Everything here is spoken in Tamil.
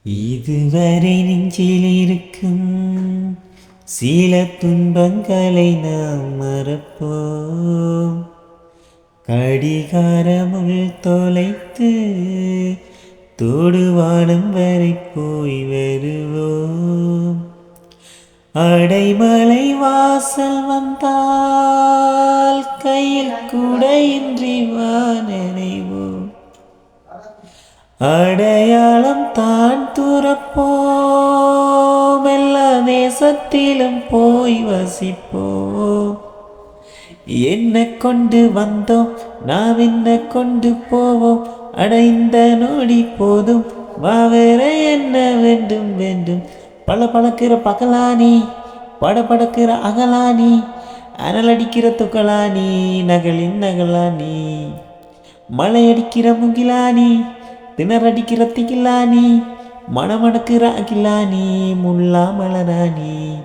இதுவரை நெஞ்சில் இருக்கும் சில துன்பங்களை நாம் மறப்போம். கடிகாரமுள் தொலைத்து தொடுவானம் வரை போய் வருவோம். அடைமலை வாசல் வந்தால் கையில் குடையின்றி வானனைவோம். அடையாளம் தான் துறப்போம், எல்லா தேசத்திலும் போய் வசிப்போம். என்ன கொண்டு வந்தோம், நாம் என்ன கொண்டு போவோம். அடைந்த நொடி போதும், வா வேற என்ன வேண்டும் வேண்டும். பல பழக்கிற பகலானி, படபடக்கிற அகலானி, அனலடிக்கிற துகளானி, நகலின் நகலானி, மலையடிக்கிற முகிலானி, திணறடிக்கிற திகிலானி, மணமணக்கிற அகிலானி, முல்லா மலரானி.